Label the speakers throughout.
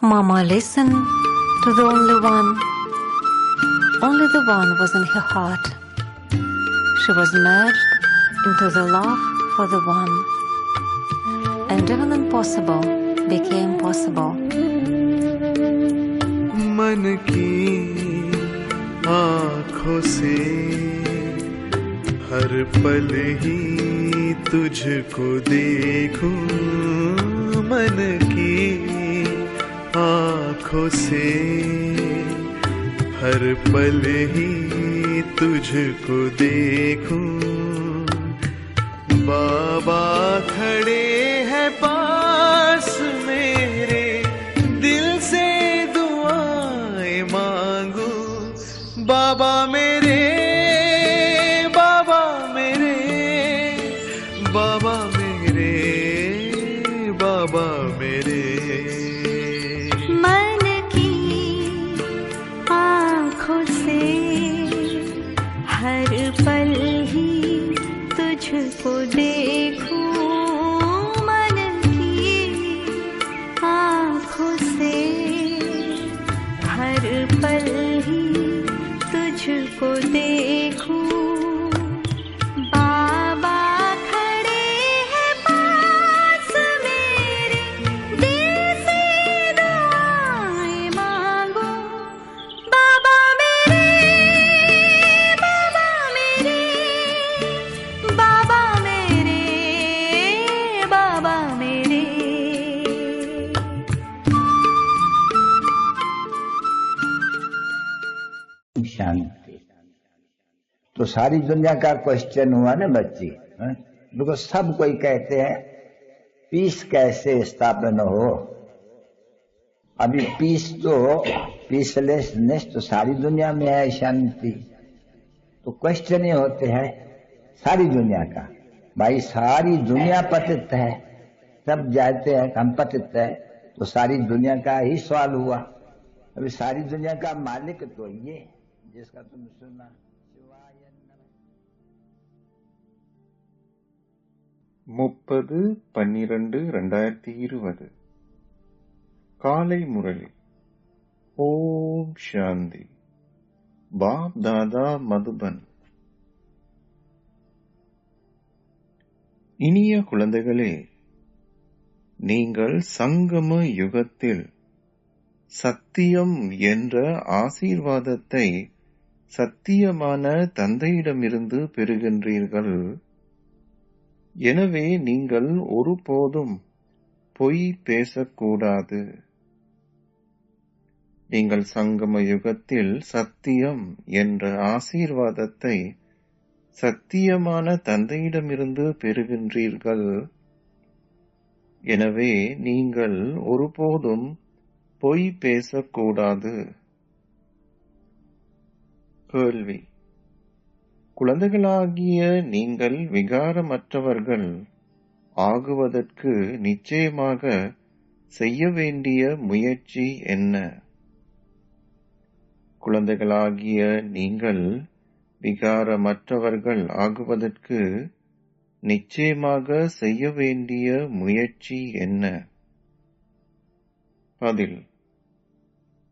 Speaker 1: Mama listened to the only one was in her heart. She was merged into the love for the one, and even impossible became possible.
Speaker 2: मन की आँखों से हर पल ही तुझको देखूं, मन की आँखों से हर पल ही तुझको देखूं। बाबा खड़े हैं पास मेरे, दिल से दुआएं मांगू। बाबा मेरे, बाबा मेरे, बाबा मेरे, बाबा मेरे।
Speaker 3: मन की आँखों से हर पल ही तुझको देखूं, मन की आँखों से हर पल ही तुझको देखूं। बाबा खड़े हैं पास मेरे, दिल से दुआएं मांगो। बाबा मेरे, बाबा मेरे, बाबा मेरे, बाबा मेरे।
Speaker 4: शांति। तो सारी दुनिया का क्वेश्चन हुआ ना बच्ची, देखो सब कोई कहते हैं पीस कैसे स्थापन हो। अभी पीसलेसनेस तो सारी दुनिया में है, शांति। तो क्वेश्चन ये होते हैं सारी दुनिया का, भाई सारी दुनिया पतित है, सब जाते हैं हम पतित है, तो सारी दुनिया का ही सवाल हुआ। अभी सारी दुनिया का मालिक तो ये जिसका तुम सुना।
Speaker 5: 30/12/2020 காலை முரளி. ஓம் சாந்தி. பாப் தாதா மதுபன். இனிய குழந்தைகளே, நீங்கள் சங்கம யுகத்தில் சத்தியம் என்ற ஆசீர்வாதத்தை சத்தியமான தந்தையிடமிருந்து பெறுகின்றீர்கள். எனவே நீங்கள் ஒருபோதும் பொய் பேசக்கூடாது. நீங்கள் சங்கம யுகத்தில் சத்தியம் என்ற ஆசீர்வாதத்தை சத்தியமான தந்தையிடமிருந்து பெறுகின்றீர்கள். எனவே நீங்கள் ஒருபோதும் பொய் பேசக்கூடாது. கேள்வி: குழந்தைகளாகிய நீங்கள் விகாரமற்றவர்கள் ஆகுவதற்கு நிச்சயமாக செய்ய வேண்டிய முயற்சி என்ன? குழந்தைகளாகிய நீங்கள் விகாரமற்றவர்கள் ஆகுவதற்கு நிச்சயமாக செய்ய வேண்டிய முயற்சி என்ன? பதில்: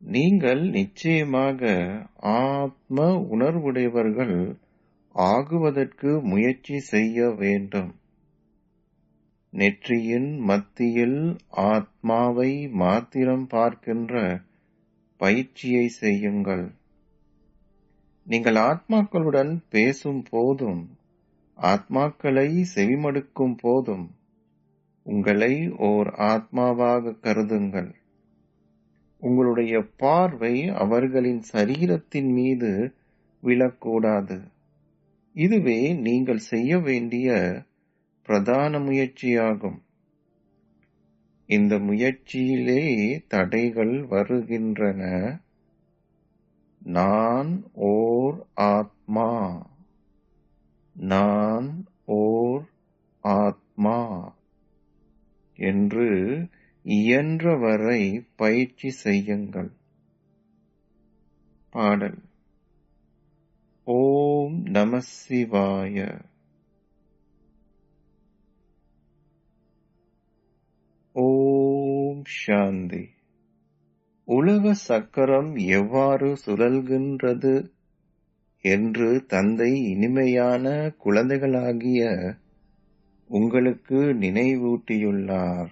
Speaker 5: நீங்கள் நிச்சயமாக ஆத்ம உணர்வுடையவர்கள் ஆகுவதற்கு முயற்சி செய்ய வேண்டும். நெற்றியின் மத்தியில் ஆத்மாவை மாத்திரம் பார்க்கின்ற பயிற்சியை செய்யுங்கள். நீங்கள் ஆத்மாக்களுடன் பேசும் போதும் ஆத்மாக்களை செவிமடுக்கும் போதும் உங்களை ஓர் ஆத்மாவாக கருதுங்கள். உங்களுடைய பார்வை அவர்களின் சரீரத்தின் மீது விழக்கூடாது. இதுவே நீங்கள் செய்ய வேண்டிய பிரதான முயற்சியாகும். இந்த முயற்சியிலே தடைகள் வருகின்றன. நான் ஓர் ஆத்மா, நான் ஓர் ஆத்மா என்று இயன்றவரை பயிற்சி செய்யுங்கள். பாடல். ஓம் நம சிவாய. ஓம் சாந்தி. உலக சக்கரம் எவ்வாறு சுழல்கின்றது என்று தந்தை இனிமையான குழந்தைகளாகிய உங்களுக்கு நினைவூட்டியுள்ளார்.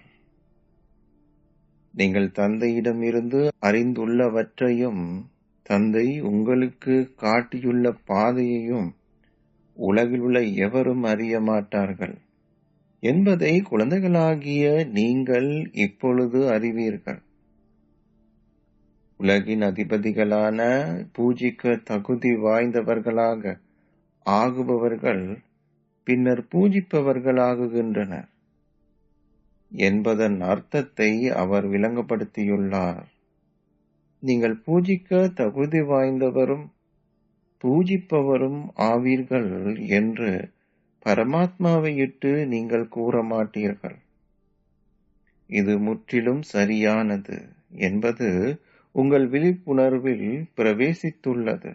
Speaker 5: நீங்கள் தந்தையிடமிருந்து அறிந்துள்ளவற்றையும் தந்தை உங்களுக்கு காட்டியுள்ள பாதையையும் உலகில் உள்ள எவரும் அறிய மாட்டார்கள் என்பதை குழந்தைகளாகிய நீங்கள் இப்பொழுது அறிவீர்கள். உலகின் அதிபதிகளான பூஜிக்க தகுதி வாய்ந்தவர்களாக ஆகுபவர்கள் பின்னர் பூஜிப்பவர்களாகுகின்றனர் என்பதன் அர்த்தத்தை அவர் விளங்கப்படுத்தியுள்ளார். நீங்கள் பூஜிக்க தகுதி வாய்ந்தவரும் பூஜிப்பவரும் ஆவீர்கள் என்று பரமாத்மாவையிட்டு நீங்கள் கூற மாட்டீர்கள். இது முற்றிலும் சரியானது என்பது உங்கள் விழிப்புணர்வில் பிரவேசித்துள்ளது.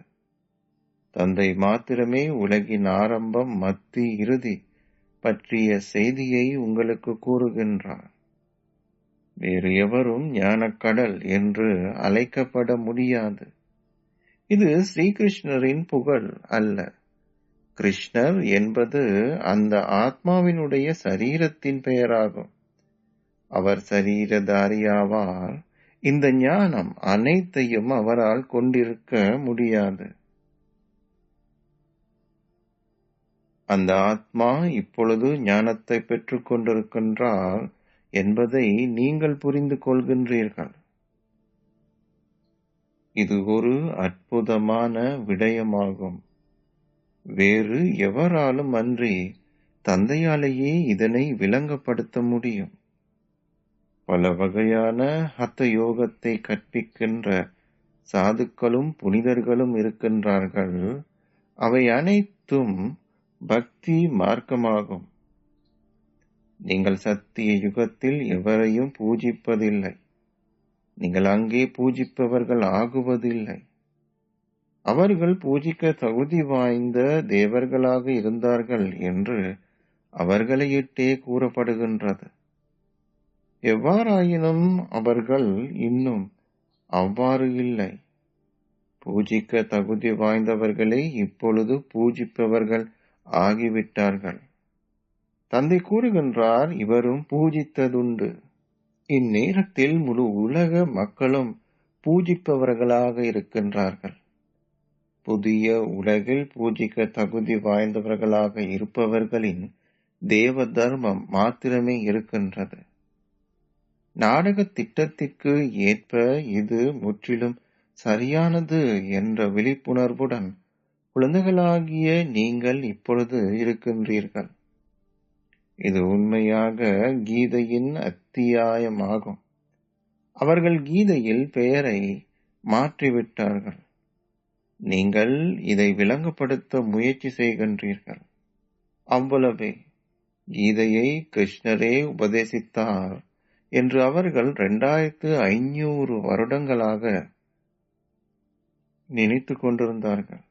Speaker 5: தந்தை மாத்திரமே உலகின் ஆரம்பம், மத்தி, இறுதி பற்றிய செய்தியை உங்களுக்கு கூறுகின்றார். வேறு எவரும் ஞானக்கடல் என்று அழைக்கப்பட முடியாது. இது ஸ்ரீகிருஷ்ணரின் புகழ் அல்ல. கிருஷ்ணர் என்பது அந்த ஆத்மாவினுடைய சரீரத்தின் பெயராகும். அவர் சரீரதாரியாவார். இந்த ஞானம் அனைத்தையும் அவரால் கொண்டிருக்க முடியாது. அந்த ஆத்மா இப்பொழுது ஞானத்தை பெற்றுக் கொண்டிருக்கின்றார் என்பதை நீங்கள் புரிந்து கொள்கின்றீர்கள். இது ஒரு அற்புதமான விடயமாகும். வேறு எவராலும் அன்றி தந்தையாலேயே இதனை விளங்கப்படுத்த முடியும். பல வகையான ஹத்த யோகத்தை கற்பிக்கின்ற சாதுக்களும் புனிதர்களும் இருக்கின்றார்கள். அவை அனைத்தும் பக்தி மார்க்கமாகும். நீங்கள் சத்திய யுகத்தில் எவரையும் பூஜிப்பதில்லை. நீங்கள் அங்கே பூஜிப்பவர்கள் ஆகுவதில்லை. அவர்கள் பூஜிக்க தகுதி வாய்ந்த தேவர்களாக இருந்தார்கள் என்று அவர்களையிட்டே கூறப்படுகின்றது. எவ்வாறாயினும் அவர்கள் இன்னும் அவ்வாறு இல்லை. பூஜிக்க தகுதி வாய்ந்தவர்களை இப்பொழுது பூஜிப்பவர்கள் ஆகிவிட்டார்கள். தந்தை கூறுகின்றார், இவரும் பூஜித்ததுண்டு. இந்நேரத்தில் முழு உலக மக்களும் பூஜிப்பவர்களாக இருக்கின்றார்கள். புதிய உலகில் பூஜிக்க தகுதி வாய்ந்தவர்களாக இருப்பவர்களின் தேவ தர்மம் மாத்திரமே இருக்கின்றது. நாடக திட்டத்திற்கு ஏற்ப இது முற்றிலும் சரியானது என்ற விழிப்புணர்வுடன் குழந்தைகளாகிய நீங்கள் இப்பொழுது இருக்கின்றீர்கள். இது உண்மையாக கீதையின் அத்தியாயமாகும். அவர்கள் கீதையில் பெயரை மாற்றிவிட்டார்கள். நீங்கள் இதை விளங்கப்படுத்த முயற்சி செய்கின்றீர்கள். அவ்வளவே. கீதையை கிருஷ்ணரே உபதேசித்தார் என்று அவர்கள் 2500 வருடங்களாக நினைத்து கொண்டிருந்தார்கள்.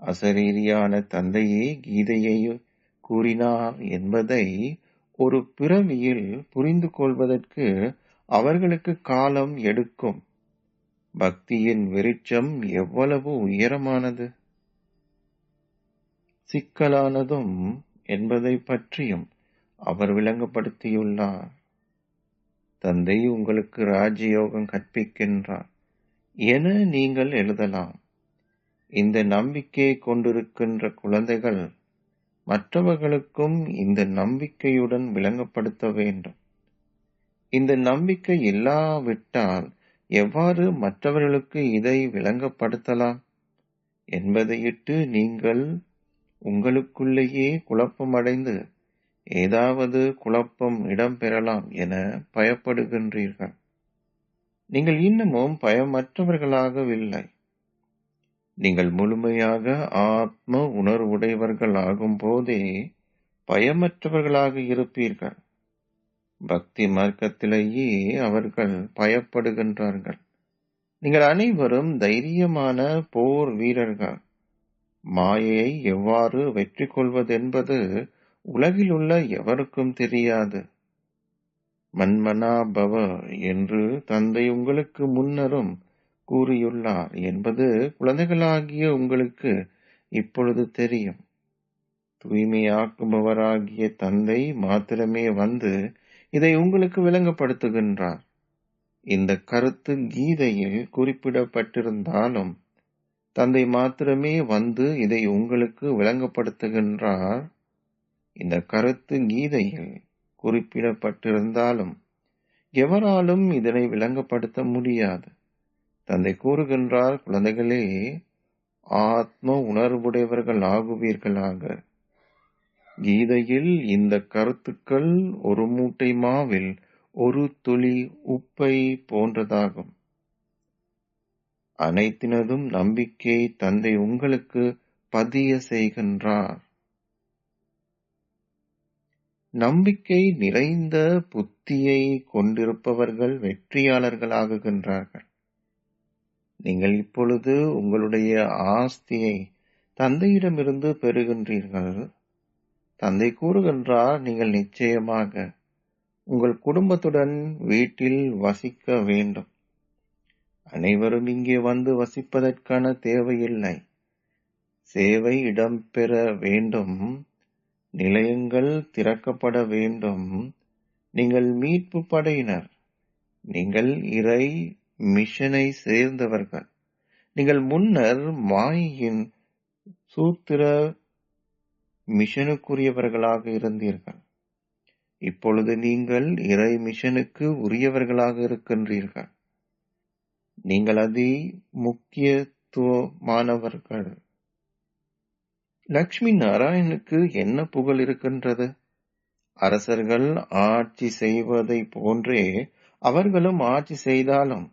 Speaker 5: அசரீரியான தந்தையே கீதையை கூறினார் என்பதை ஒரு பிறவியில் புரிந்து கொள்வதற்கு அவர்களுக்கு காலம் எடுக்கும். பக்தியின் விருட்சம் எவ்வளவு உயரமானது, சிக்கலானதும் என்பதை பற்றியும் அவர் விளங்கப்படுத்தியுள்ளார். தந்தை உங்களுக்கு ராஜயோகம் கற்பிக்கின்றார் என நீங்கள் எழுதலாம். இந்த நம்பிக்கையை கொண்டிருக்கின்ற குழந்தைகள் மற்றவர்களுக்கும் இந்த நம்பிக்கையுடன் விளங்கப்படுத்த வேண்டும். இந்த நம்பிக்கை இல்லாவிட்டால் எவ்வாறு மற்றவர்களுக்கு இதை விளங்கப்படுத்தலாம் என்பதையிட்டு நீங்கள் உங்களுக்குள்ளேயே குழப்பமடைந்து ஏதாவது குழப்பம் இடம்பெறலாம் என பயப்படுகின்றீர்கள். நீங்கள் இன்னமும் பயமற்றவர்களாகவில்லை. நீங்கள் முழுமையாக ஆத்ம உணர்வுடையவர்கள் ஆகும் போதே பயமற்றவர்களாக இருப்பீர்கள். பக்தி மார்க்கத்திலேயே அவர்கள் பயப்படுகின்றார்கள். நீங்கள் அனைவரும் தைரியமான போர் வீரர்கள். மாயையை எவ்வாறு வெற்றி கொள்வதென்பது உலகில் உள்ள எவருக்கும் தெரியாது. மன்மனா பவ என்று தந்தை உங்களுக்கு முன்னரும் கூறியுள்ளார் என்பது குழந்தைகளாகிய உங்களுக்கு இப்பொழுது தெரியும். தூய்மையாக்குபவராகிய தந்தை மாத்திரமே வந்து இதை உங்களுக்கு விளங்கப்படுத்துகின்றார். இந்த கருத்து கீதையில் குறிப்பிடப்பட்டிருந்தாலும் தந்தை மாத்திரமே வந்து இதை உங்களுக்கு விளங்கப்படுத்துகின்றார். இந்த கருத்து கீதையில் குறிப்பிடப்பட்டிருந்தாலும் எவராலும் இதனை விளங்கப்படுத்த முடியாது. தந்தை கூறுகின்றார், குழந்தைகளே, ஆத்ம உணர்வுடையவர்கள் ஆகுவீர்களாக. கீதையில் இந்த கருத்துக்கள் ஒரு மூட்டை மாவில் ஒரு துளி உப்பை போன்றதாகும். அனைத்தினதும் நம்பிக்கை தந்தை உங்களுக்கு பதிய செய்கின்றார். நம்பிக்கை நிறைந்த புத்தியை கொண்டிருப்பவர்கள் வெற்றியாளர்களாகுகின்றார்கள். நீங்கள் இப்பொழுது உங்களுடைய ஆஸ்தியை தந்தையிடமிருந்து பெறுகின்றீர்கள். தந்தை கூறுகின்றார், நீங்கள் நிச்சயமாக உங்கள் குடும்பத்துடன் வீட்டில் வசிக்க வேண்டும். அனைவரும் இங்கே வந்து வசிப்பதற்கான தேவையில்லை. சேவை இடம்பெற வேண்டும். நிலையங்கள் திறக்கப்பட வேண்டும். நீங்கள் மீட்பு படையினர். நீங்கள் இறை மிஷனை சேர்ந்தவர்கள். நீங்கள் முன்னர் மாயின் சூத்திர மிஷனுக்குரியவர்களாக இருந்தீர்கள். இப்பொழுது நீங்கள் இறை மிஷனுக்கு உரியவர்களாக இருக்கின்றீர்கள். நீங்கள் அதி முக்கியத்துவமானவர்கள். லக்ஷ்மி நாராயணுக்கு என்ன புகழ் இருக்கின்றது? அரசர்கள் ஆட்சி செய்வதை போன்றே அவர்களும் ஆட்சி செய்தாலும்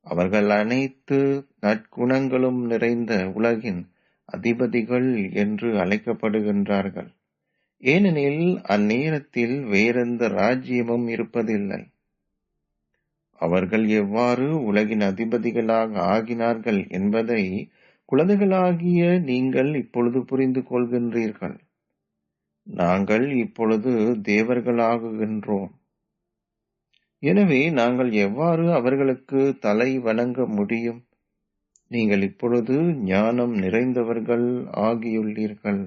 Speaker 5: அவர்கள் அனைத்து நற்குணங்களும் நிறைந்த உலகின் அதிபதிகள் என்று அழைக்கப்படுகின்றார்கள். ஏனெனில் அந்நேரத்தில் வேறெந்த ராஜ்யமும் இருப்பதில்லை. அவர்கள் எவ்வாறு உலகின் அதிபதிகளாக ஆகினார்கள் என்பதை குழந்தைகளாகிய நீங்கள் இப்பொழுது புரிந்து கொள்கின்றீர்கள். நாங்கள் இப்பொழுது தேவர்களாகுகின்றோம். எனவே நாங்கள் எவ்வாறு அவர்களுக்கு தலை வணங்க முடியும்? நீங்கள் இப்பொழுது ஞானம் நிறைந்தவர்கள் ஆகியுள்ளீர்கள்.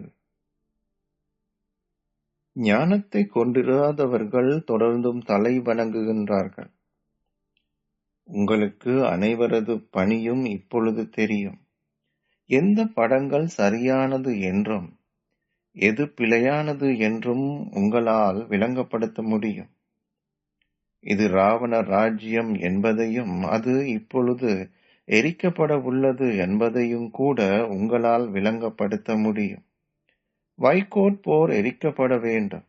Speaker 5: ஞானத்தை கொண்டிராதவர்கள் தொடர்ந்தும் தலை வணங்குகின்றார்கள். உங்களுக்கு அனைவரது பணியும் இப்பொழுது தெரியும். எந்த படங்கள் சரியானது என்றும் எது பிழையானது என்றும் உங்களால் விளங்கப்படுத்த முடியும். இது ராவண ராஜ்யம் என்பதையும் அது இப்பொழுது எரிக்கப்பட உள்ளது என்பதையும் கூட உங்களால் விளங்கப்படுத்த முடியும். வைக்கோற் போர் எரிக்கப்பட வேண்டும்.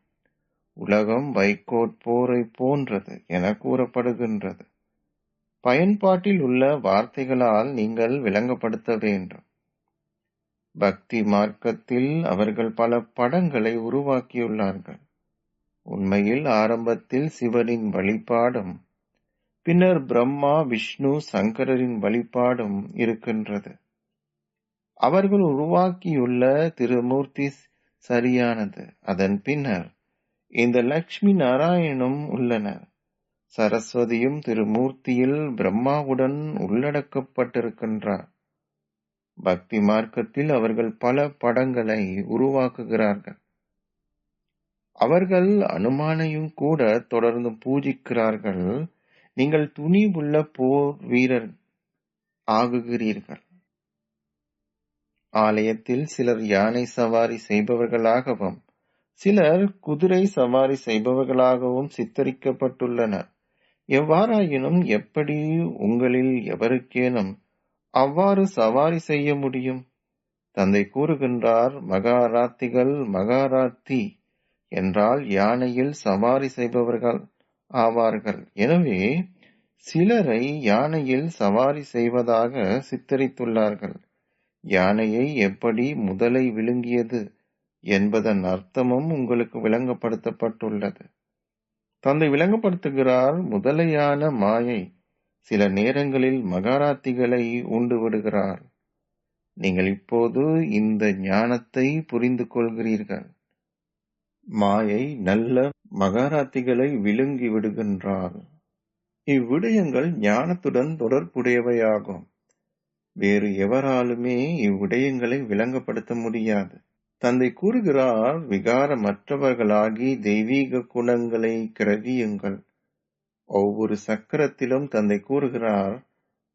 Speaker 5: உலகம் வைக்கோற் போரை போன்றது என கூறப்படுகின்றது. பயன்பாட்டில் உள்ள வார்த்தைகளால் நீங்கள் விளங்கப்படுத்த வேண்டும். பக்தி மார்க்கத்தில் அவர்கள் பல படங்களை உருவாக்கியுள்ளார்கள். உண்மையில் ஆரம்பத்தில் சிவனின் வழிபாடும் பின்னர் பிரம்மா, விஷ்ணு, சங்கரரின் வழிபாடும் இருக்கின்றது. அவர்கள் உருவாக்கியுள்ள திருமூர்த்தி சரியானது. அதன் பின்னர் இந்த லக்ஷ்மி நாராயணும் உள்ளனர். சரஸ்வதியும் திருமூர்த்தியில் பிரம்மாவுடன் உள்ளடக்கப்பட்டிருக்கின்றார். பக்தி மார்க்கத்தில் அவர்கள் பல படங்களை உருவாக்குகிறார்கள். அவர்கள் அனுமானையும் கூட தொடர்ந்து பூஜிக்கிறார்கள். நீங்கள் துணிவுள்ள போர் வீரர் ஆகுகிறீர்கள். ஆலயத்தில் சிலர் யானை சவாரி செய்பவர்களாகவும் சிலர் குதிரை சவாரி செய்பவர்களாகவும் சித்தரிக்கப்பட்டுள்ளனர். எவ்வாறாயினும் எப்படி உங்களில் எவருக்கேனும் அவ்வாறு சவாரி செய்ய முடியும்? தந்தை கூறுகின்றார், மகாராத்திகள் மகாராத்தி என்றால் யானையில் சவாரி செய்பவர்கள் ஆவார்கள். எனவே சிலரை யானையில் சவாரி செய்வதாக சித்தரித்துள்ளார்கள். யானையை எப்படி முதலை விழுங்கியது என்பதன் அர்த்தமும் உங்களுக்கு விளங்கப்படுத்தப்பட்டுள்ளது. தந்தை விளங்கப்படுத்துகிறார், முதலையான மாயை சில நேரங்களில் மகாராத்திகளை உண்டு விடுகிறார். நீங்கள் இப்போது இந்த ஞானத்தை புரிந்து கொள்கிறீர்கள். மாயை நல்ல மகாராத்திகளை விழுங்கி விடுகின்றாள். இவ்விடயங்கள் ஞானத்துடன் தொடர்புடையவையாகும். வேறு எவராலுமே இவ்விடயங்களை விளங்கப்படுத்த முடியாது. தந்தை கூறுகிறார், விகாரமற்றவர்களாகி தெய்வீக குணங்களை கிரகியுங்கள். ஒவ்வொரு சக்கரத்திலும் தந்தை கூறுகிறார்,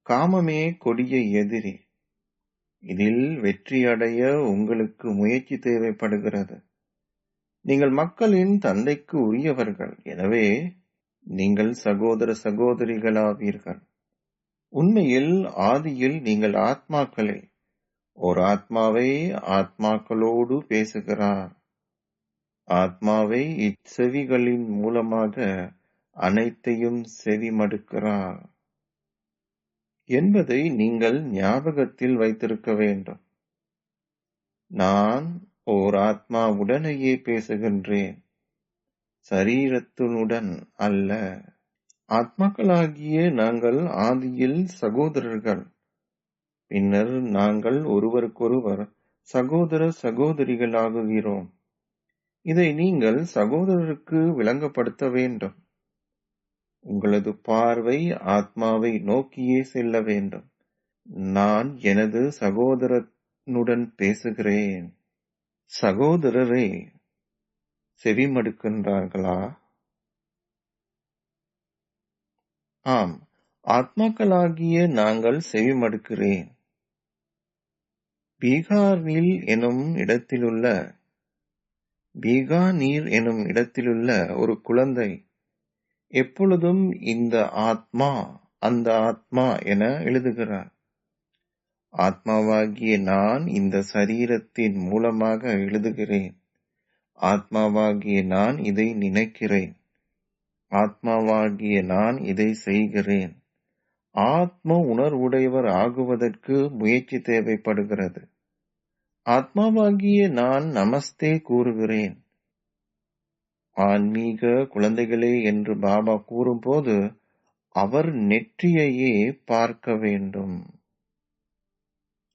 Speaker 5: காமமே கொடிய எதிரி. இதில் வெற்றியடைய உங்களுக்கு முயற்சி தேவைப்படுகிறது. நீங்கள் மக்களின் தந்தைக்கு உரியவர்கள், எனவே நீங்கள் சகோதர சகோதரிகளாவீர்கள். உண்மையில் ஆதியில் நீங்கள் ஆத்மாக்களே. ஓர் ஆத்மாவை ஆத்மாக்களோடு பேசுகிறார். ஆத்மாவை இச்செவிகளின் மூலமாக அனைத்தையும் செவிமடுக்கிறார் என்பதை நீங்கள் ஞாபகத்தில் வைத்திருக்க வேண்டும். நான் ஓர் ஆத்மாவுடனேயே பேசுகின்றேன், சரீரத்தினுடன் அல்ல. ஆத்மாக்களாகிய நாங்கள் ஆதியில் சகோதரர்கள். பின்னர் நாங்கள் ஒருவருக்கொருவர் சகோதர சகோதரிகளாகுகிறோம். இதை நீங்கள் சகோதரருக்கு விளங்கப்படுத்த வேண்டும். உங்களது பார்வை ஆத்மாவை நோக்கியே செல்ல வேண்டும். நான் எனது சகோதரனுடன் பேசுகிறேன். சகோதரரே செவிமடுக்கின்றார்களா? ஆம், ஆத்மாக்களாகிய நாங்கள் செவிமடுக்கிறேன். பீகானீர் எனும் இடத்திலுள்ள ஒரு குழந்தை எப்பொழுதும் இந்த ஆத்மா அந்த ஆத்மா என எழுதுகிறார். ஆத்மாவாகிய நான் இந்த சரீரத்தின் மூலமாக எழுதுகிறேன். ஆத்மாவாகிய நான் இதை நினைக்கிறேன். ஆத்மாவாகிய நான் இதை செய்கிறேன். ஆத்ம உணர்வுடையவர் ஆகுவதற்கு முயற்சி தேவைப்படுகிறது. ஆத்மாவாகிய நான் நமஸ்தே கூறுகிறேன். ஆன்மீக குழந்தைகளே என்று பாபா கூறும்போது அவர் நெற்றியையே பார்க்க வேண்டும்.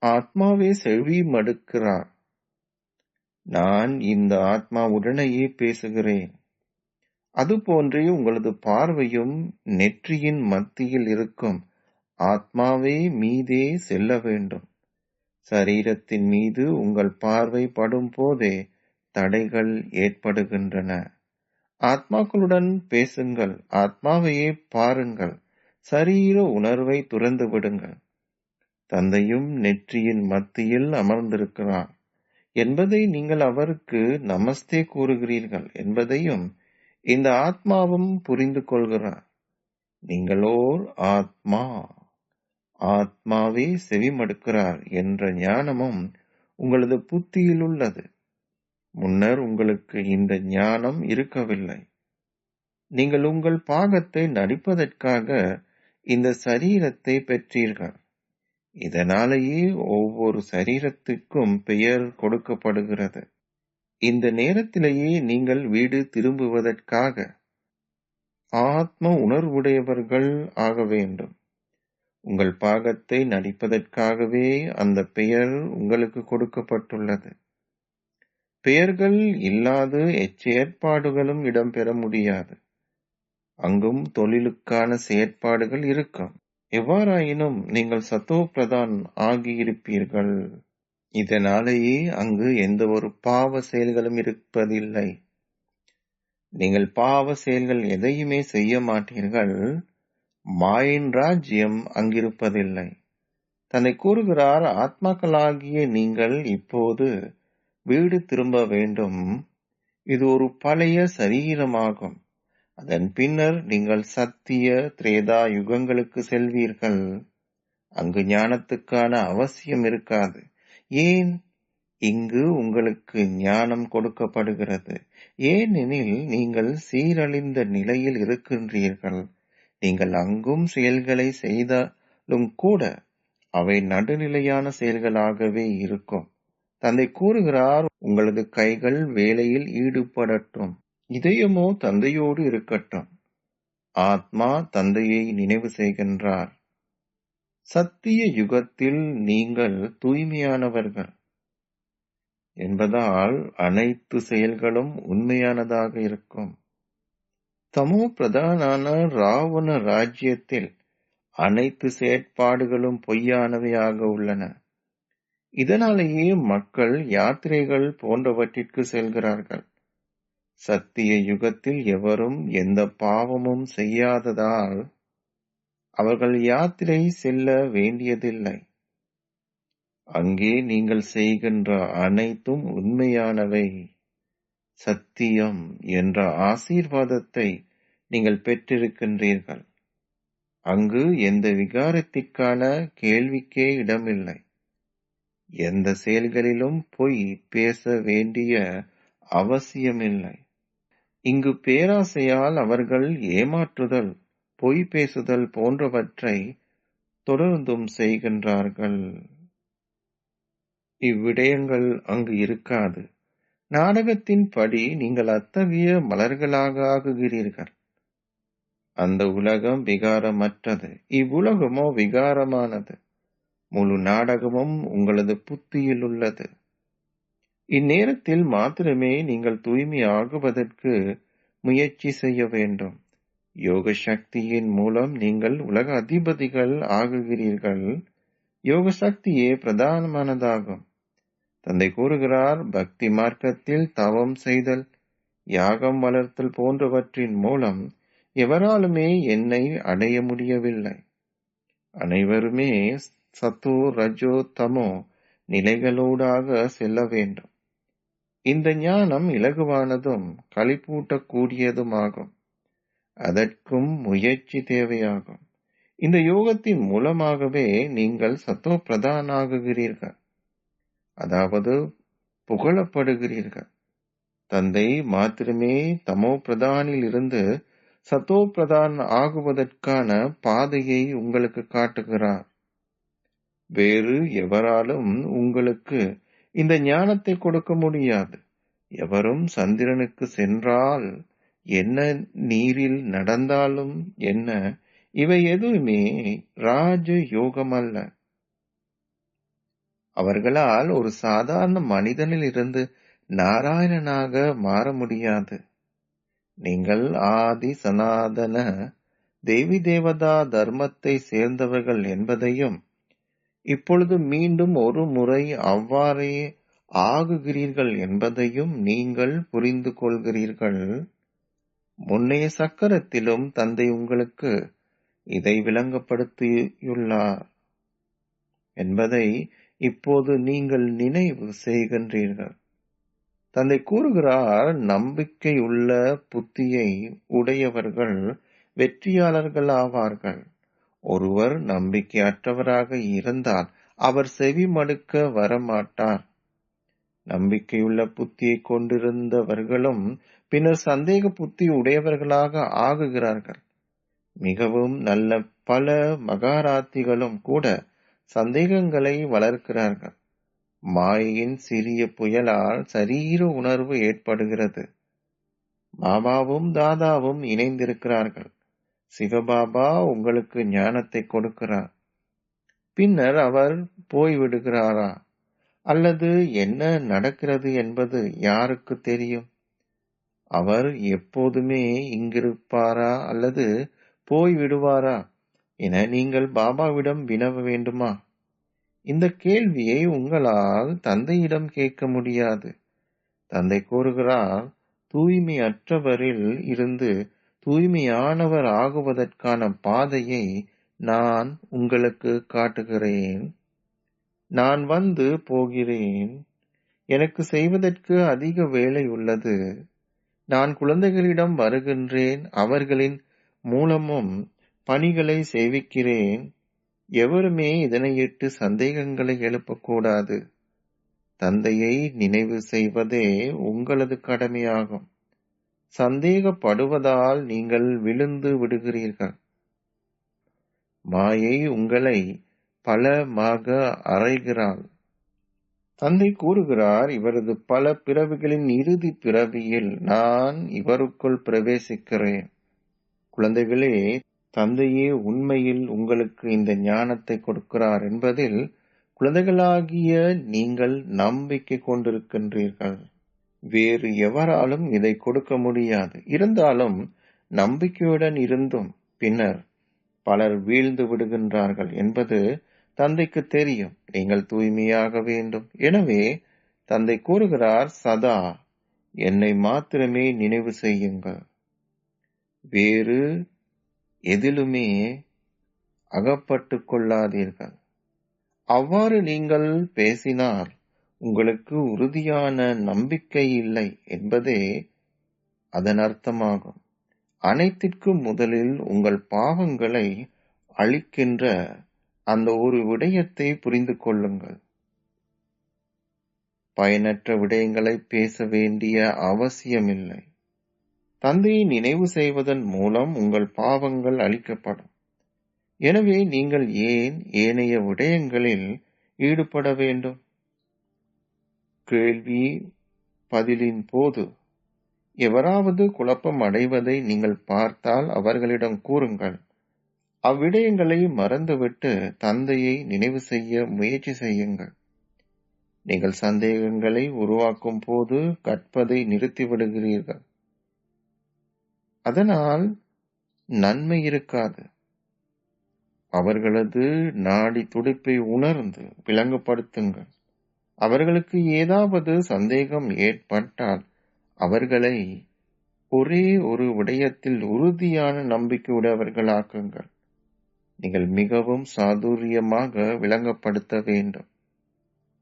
Speaker 5: ஆத்மாவே செவி மடுக்கிறார். நான் இந்த ஆத்மாவுடனேயே பேசுகிறேன். அதுபோன்றே உங்களது பார்வையும் நெற்றியின் மத்தியில் இருக்கும் ஆத்மாவே மீதே செல்ல வேண்டும். சரீரத்தின் மீது உங்கள் பார்வை படும் போதே தடைகள் ஏற்படுகின்றன. ஆத்மாக்களுடன் பேசுங்கள். ஆத்மாவையே பாருங்கள். சரீர உணர்வை துறந்து விடுங்கள். தந்தையும் நெற்றியின் மத்தியில் அமர்ந்திருக்கிறார் என்பதை நீங்கள் அவருக்கு நமஸ்தே கூறுகிறீர்கள் என்பதையும் இந்த ஆத்மாவும் புரிந்து கொள்கிறார். நீங்களோர் ஆத்மா, ஆத்மாவே செவிமடுக்கிறார் என்ற ஞானமும் உங்களது புத்தியில் உள்ளது. முன்னர் உங்களுக்கு இந்த ஞானம் இருக்கவில்லை. நீங்கள் உங்கள் பாகத்தை நடிப்பதற்காக இந்த சரீரத்தை பெற்றீர்கள். இதனாலேயே ஒவ்வொரு சரீரத்துக்கும் பெயர் கொடுக்கப்படுகிறது. இந்த நேரத்திலேயே நீங்கள் வீடு திரும்புவதற்காக ஆத்ம உணர்வுடையவர்கள் ஆக வேண்டும். உங்கள் பாகத்தை நடிப்பதற்காகவே அந்த பெயர் உங்களுக்கு கொடுக்கப்பட்டுள்ளது. பெயர்கள் இல்லாத எச்செயற்பாடுகளும் இடம்பெற முடியாது. அங்கும் தொழிலுக்கான செயற்பாடுகள் இருக்கும். எவ்வாறாயினும் நீங்கள் சத்தோ பிரதான் ஆகியிருப்பீர்கள். இதனாலேயே அங்கு எந்த ஒரு பாவ செயல்களும் இருப்பதில்லை. நீங்கள் பாவ செயல்கள் எதையுமே செய்ய மாட்டீர்கள். மாயின் ராஜ்யம் அங்கிருப்பதில்லை. தன்னை கூறுகிறார், ஆத்மாக்களாகிய நீங்கள் இப்போது வீடு திரும்ப வேண்டும். இது ஒரு பழைய சரீரமாகும். அதன் பின்னர் நீங்கள் சத்திய திரேதா யுகங்களுக்கு செல்வீர்கள். அங்கு ஞானத்துக்கான அவசியம் இருக்காது. ஏன்? இங்கு உங்களுக்கு ஞானம் கொடுக்கப்படுகிறது. ஏனெனில் நீங்கள் சீரழிந்த நிலையில் இருக்கின்றீர்கள். நீங்கள் அங்கும் செயல்களை செய்தாலும் கூட அவை நடுநிலையான செயல்களாகவே இருக்கும். தந்தை கூறுகிறார், உங்களது கைகள் வேலையில் ஈடுபடட்டும். இதயமோ தந்தையோடு இருக்கட்டும். ஆத்மா தந்தையை நினைவு செய்கின்றார். சத்திய யுகத்தில் நீங்கள் தூய்மையானவர்கள். என்பதால் அனைத்து செயல்களும் உண்மையானதாக இருக்கும். தமோ பிரதானான ராவண ராஜ்யத்தில் அனைத்து செயற்பாடுகளும் பொய்யானவையாக உள்ளன. இதனாலேயே மக்கள் யாத்திரைகள் போன்றவற்றிற்கு செல்கிறார்கள். சத்திய யுகத்தில் எவரும் எந்த பாவமும் செய்யாததால் அவர்கள் யாத்திரை செல்ல வேண்டியதில்லை. அங்கே நீங்கள் செய்கின்ற அனைத்தும் உண்மையானவை, சத்தியம் என்ற ஆசீர்வாதத்தை நீங்கள் பெற்றிருக்கின்றீர்கள். அங்கு எந்த விகாரத்திற்கான கேள்விக்கே இடமில்லை. எந்த செயல்களிலும் பொய் பேச வேண்டிய அவசியமில்லை. இங்கு பேராசையால் அவர்கள் ஏமாற்றுதல், பொய் பேசுதல் போன்றவற்றை தொடர்ந்தும் செய்கின்றார்கள். இவ்விடயங்கள் அங்கு இருக்காது. நாடகத்தின் படி நீங்கள் அத்தகைய மலர்களாக ஆகுகிறீர்கள். அந்த உலகம் விகாரமற்றது, இவ்வுலகமோ விகாரமானது. முழு நாடகமும் உங்களது புத்தியில் உள்ளது. இந்நேரத்தில் மாத்திரமே நீங்கள் தூய்மை ஆகுவதற்கு முயற்சி செய்ய வேண்டும். யோக சக்தியின் மூலம் நீங்கள் உலக அதிபதிகள் ஆகுகிறீர்கள். யோக சக்தியே பிரதானமானதாகும். தந்தை கூறுகிறார், பக்தி மார்க்கத்தில் தவம் செய்தல், யாகம் வளர்த்தல் போன்றவற்றின் மூலம் எவராலுமே என்னை அடைய முடியவில்லை. அனைவருமே சத்தோ ரஜோ தமோ நிலைகளூடாக செல்ல வேண்டும். இந்த ஞானம் இலகுவானதும் களிப்பூட்டக்கூடியதுமாகும். அதற்கும் முயற்சி தேவையாகும். இந்த யோகத்தின் மூலமாகவே நீங்கள் சத்தோ பிரதானாகுகிறீர்கள், அதாவது புகழப்படுகிறீர்கள். தந்தை மாத்திரமே தமோ பிரதானில் இருந்து சத்தோ பிரதான் ஆகுவதற்கான பாதையை உங்களுக்கு காட்டுகிறார். வேறு எவராலும் உங்களுக்கு இந்த ஞானத்தை கொடுக்க முடியாது. எவரும் சந்திரனுக்கு சென்றால் என்ன, நீரில் நடந்தாலும் என்ன, இவை எதுவுமே ராஜ யோகம் அல்ல. அவர்களால் ஒரு சாதாரண மனிதனில் இருந்து நாராயணனாக மாற முடியாது. நீங்கள் ஆதி சனாதன தேவி தேவதா தர்மத்தை சேர்ந்தவர்கள் என்பதையும், இப்பொழுது மீண்டும் ஒரு முறை அவ்வாறே ஆகுகிறீர்கள் என்பதையும் நீங்கள் புரிந்து கொள்கிறீர்கள். முன்னைய சக்கரத்திலும் தந்தை உங்களுக்கு இதை விளங்கப்படுத்தியுள்ளார் என்பதை இப்போது நீங்கள் நினைவு செய்கின்றீர்கள். தந்தை கூறுகிறார், நம்பிக்கை உள்ள புத்தியை உடையவர்கள் வெற்றியாளர்கள் ஆவார்கள். ஒருவர் நம்பிக்கையற்றவராக இருந்தால் அவர் செவி மடுக்க வரமாட்டார். நம்பிக்கையுள்ள புத்தியை கொண்டிருந்தவர்களும் பின்னர் சந்தேக புத்தி உடையவர்களாக ஆகுகிறார்கள். மிகவும் நல்ல பல மகாராத்திகளும் கூட சந்தேகங்களை வளர்க்கிறார்கள். மாயையின் சிறிய புயலால் சரீர உணர்வு ஏற்படுகிறது. பாபாவும் தாதாவும் இணைந்திருக்கிறார்கள். சிவபாபா உங்களுக்கு ஞானத்தை கொடுக்கிறார். பின்னர் அவர் போய்விடுகிறாரா அல்லது என்ன நடக்கிறது என்பது யாருக்கு தெரியும்? அவர் எப்போதுமே இங்கிருப்பாரா அல்லது போய்விடுவாரா என நீங்கள் பாபாவிடம் வினவ வேண்டுமா? இந்த கேள்வியை உங்களால் தந்தையிடம் கேட்க முடியாது. தந்தை கூறுகிறார், தூய்மையற்றவரில் இருந்து தூய்மையானவர் ஆகுவதற்கான பாதையை நான் உங்களுக்கு காட்டுகிறேன். நான் வந்து போகிறேன். எனக்கு செய்வதற்கு அதிக வேலை உள்ளது. நான் குழந்தைகளிடம் வருகின்றேன். அவர்களின் மூலமும் பணிகளை செய்விக்கிறேன். எவருமே இதனையிட்டு சந்தேகங்களை எழுப்பக்கூடாது. தந்தையை நினைவு செய்வதே உங்களது கடமையாகும். சந்தேகப்படுவதால் நீங்கள் விழுந்து விடுகிறீர்கள். மாயை உங்களை பலமாக அறைகிறாள். தந்தை கூறுகிறார், இவரது பல பிறவிகளின் இறுதி பிறவியில் நான் இவருக்குள் பிரவேசிக்கிறேன். குழந்தைகளே, தந்தையே உண்மையில் உங்களுக்கு இந்த ஞானத்தை கொடுக்கிறார் என்பதில் குழந்தைகளாகிய நீங்கள் நம்பிக்கை கொண்டிருக்கின்றீர்கள். வேறு எவராலும் இதை கொடுக்க முடியாது. இருந்தாலும் நம்பிக்கையுடன் இருந்தும் பின்னர் பலர் வீழ்ந்து விடுகின்றார்கள் என்பது தந்தைக்கு தெரியும். நீங்கள் தூய்மையாக வேண்டும். எனவே தந்தை கூறுகிறார், சதா என்னை மாத்திரமே நினைவு செய்யுங்கள். வேறு எதிலுமே அகப்பட்டு கொள்ளாதீர்கள். அவ்வாறு நீங்கள் பேசினால் உங்களுக்கு உறுதியான நம்பிக்கை இல்லை என்பதே அதன் அர்த்தமாகும். அனைத்திற்கும் முதலில் உங்கள் பாவங்களை அழிக்கின்ற அந்த ஒரு விடயத்தை புரிந்து கொள்ளுங்கள். பயனற்ற விடயங்களை பேச வேண்டிய அவசியமில்லை. தந்தையை நினைவு செய்வதன் மூலம் உங்கள் பாவங்கள் அழிக்கப்படும். எனவே நீங்கள் ஏன் ஏனைய விடயங்களில் ஈடுபட வேண்டும்? கேள்வி பதிலின் போது எவராவது குழப்பம் அடைவதை நீங்கள் பார்த்தால் அவர்களிடம் கூறுங்கள். அவ்விடயங்களை மறந்துவிட்டு தந்தையை நினைவு செய்ய முயற்சி செய்யுங்கள். நீங்கள் சந்தேகங்களை உருவாக்கும் போது கற்பதை நிறுத்திவிடுகிறீர்கள். அதனால் நன்மை இருக்காது. அவர்களது நாடி துடிப்பை உணர்ந்து விளங்கப்படுத்துங்கள். அவர்களுக்கு ஏதாவது சந்தேகம் ஏற்பட்டால் அவர்களை ஒரே ஒரு விடயத்தில் உறுதியான நம்பிக்கையுடையவர்களாக்குங்கள். நீங்கள் மிகவும் சாதுரியமாக விளங்கப்படுத்த வேண்டும்.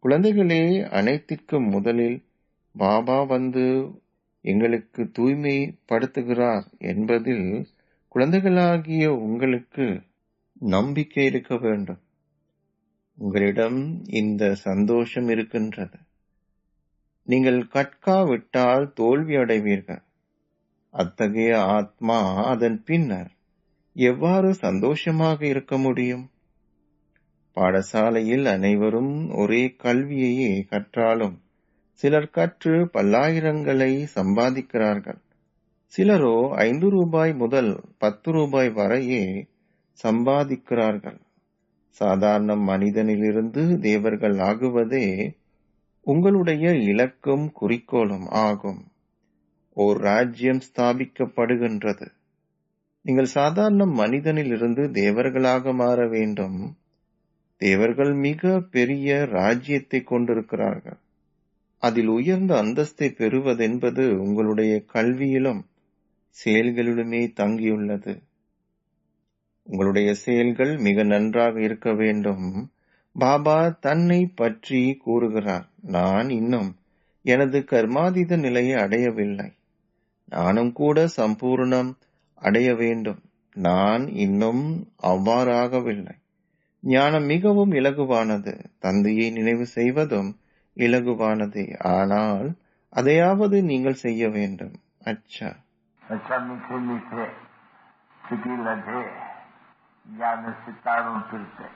Speaker 5: குழந்தைகளே, அனைத்திற்கும் முதலில் பாபா வந்து எங்களுக்கு தூய்மைப்படுத்துகிறார் என்பதில் குழந்தைகளாகிய உங்களுக்கு நம்பிக்கை இருக்க வேண்டும். உங்களிடம் இந்த சந்தோஷம் இருக்கின்றது. நீங்கள் கற்காவிட்டால் தோல்வி அடைவீர்கள். அத்தகைய ஆத்மா அதன் பின்னர் எவ்வாறு சந்தோஷமாக இருக்க முடியும்? பாடசாலையில் அனைவரும் ஒரே கல்வியையே கற்றாலும் சிலர் கற்று பல்லாயிரங்களை சம்பாதிக்கிறார்கள். சிலரோ 5 ரூபாய் முதல் 10 ரூபாய் வரையே சம்பாதிக்கிறார்கள். சாதாரண மனிதனிலிருந்து தேவர்கள் ஆகுவதே உங்களுடைய இலக்கும் குறிக்கோளும் ஆகும். ஓர் ராஜ்யம் ஸ்தாபிக்கப்படுகின்றது. நீங்கள் சாதாரண மனிதனிலிருந்து தேவர்களாக மாற வேண்டும். தேவர்கள் மிக பெரிய ராஜ்யத்தை கொண்டிருக்கிறார்கள். அதில் உயர்ந்த அந்தஸ்தை பெறுவதென்பது உங்களுடைய கல்வியிலும் செயல்களிலுமே தங்கியுள்ளது. உங்களுடைய செயல்கள் மிக நன்றாக இருக்க வேண்டும். பாபா தன்னை பற்றி கூறுகிறார், நான் இன்னும் எனது கர்மாதீத நிலையை அடையவில்லை. நானும் கூட சம்பூர்ணம் அடைய வேண்டும். நான் இன்னும் அவ்வாறாகவில்லை. ஞானம் மிகவும் இலகுவானது. தந்தையை நினைவு செய்வதும் இலகுவானது. ஆனால் அதையாவது நீங்கள் செய்ய வேண்டும். अच्छा
Speaker 4: मीठे मीठे सिटी लधे ज्ञान सितारों फिरते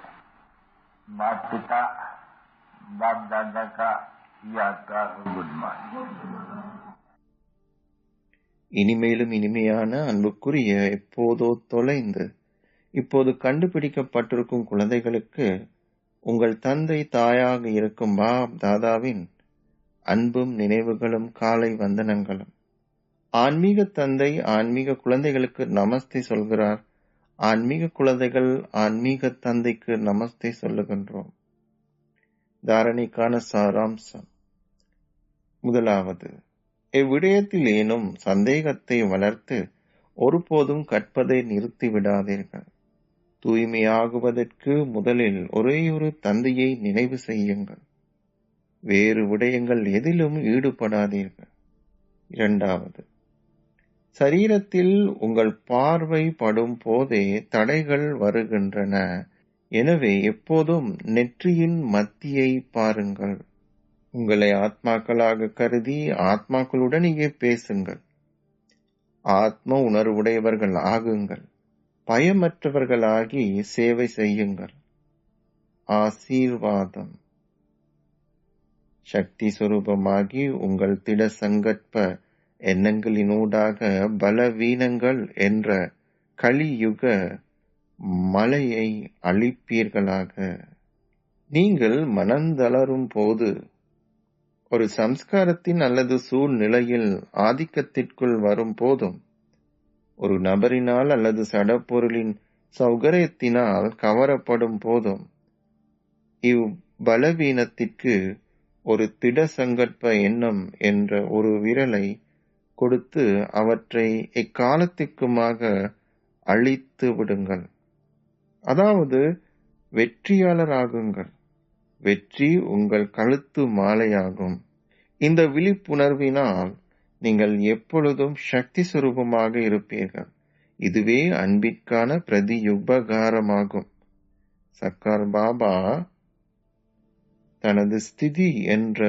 Speaker 4: माता पिता बाप दादा का याद का गुड मॉर्निंग.
Speaker 5: இனிமேலும் இனிமையான அன்புக்குரிய எப்போதோ தொலைந்து இப்போது கண்டுபிடிக்கப்பட்டிருக்கும் குழந்தைகளுக்கு உங்கள் தந்தை தாயாக இருக்கும் பாப் தாதாவின் அன்பும் நினைவுகளும் காலை வந்தனங்களும். ஆன்மீக தந்தை ஆன்மீக குழந்தைகளுக்கு நமஸ்தே சொல்கிறார். ஆன்மீக குழந்தைகள் ஆன்மீக தந்தைக்கு நமஸ்தே சொல்லுகின்றோம். தாரணைக்கான சாராம்சம். முதலாவது, இவ்விடயத்தில் ஏனும் சந்தேகத்தை வளர்த்து ஒருபோதும் கற்பதை நிறுத்தி விடாதீர்கள். தூய்மையாகுவதற்கு முதலில் ஒரேயொரு தந்தையை நினைவு செய்யுங்கள். வேறு விடயங்கள் எதிலும் ஈடுபடாதீர்கள். இரண்டாவது, சரீரத்தில் உங்கள் பார்வை படும் போதே தடைகள் வருகின்றன. எனவே எப்போதும் நெற்றியின் மத்தியை பாருங்கள். உங்களை ஆத்மாக்களாக கருதி ஆத்மாக்களுடனேயே பேசுங்கள். ஆத்ம உணர்வுடையவர்கள் ஆகுங்கள். பயமற்றவர்களாகி சேவை செய்யுங்கள். ஆசீர்வாதம். சக்தி சுரூபமாகி உங்கள் திட சங்கற்ப எண்ணங்களினூடாக பலவீனங்கள் என்ற கலியுக மலையை அழிப்பீர்களாக. நீங்கள் மனந்தளரும் போது, ஒரு சம்ஸ்காரத்தின் அல்லது சூழ்நிலையில் ஆதிக்கத்திற்குள் வரும் போதும், ஒரு நபரினால் அல்லது சடப்பொருளின் சௌகரியத்தினால் கவரப்படும் போதும், இவ்வளவீனத்திற்கு ஒரு திட சங்கற்ப எண்ணம் என்ற ஒரு விரலை கொடுத்து அவற்றை எக்காலத்திற்குமாக அழித்து விடுங்கள். அதாவது வெற்றியாளராகுங்கள். வெற்றி உங்கள் கழுத்து மாலையாகும். இந்த விழிப்புணர்வினால் நீங்கள் எப்பொழுதும் சக்தி சுரூபமாக இருப்பீர்கள். இதுவே அன்பிற்கான பிரதியுபகாரமாகும். சர்க்கார் பாபா தனது ஸ்திதி என்ற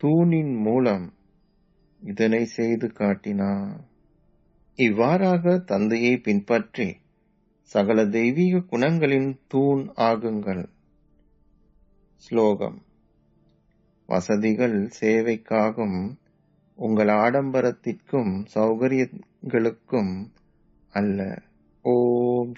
Speaker 5: தூணின் மூலம் இதனை செய்து காட்டினார். இவ்வாறாக தந்தையை பின்பற்றி சகல தெய்வீக குணங்களின் தூண் ஆகுங்கள். ஸ்லோகம்: வசதிகள் சேவைக்காகும், உங்கள் ஆடம்பரத்திற்கும் சௌகரியங்களுக்கும் அல்ல. ஓம்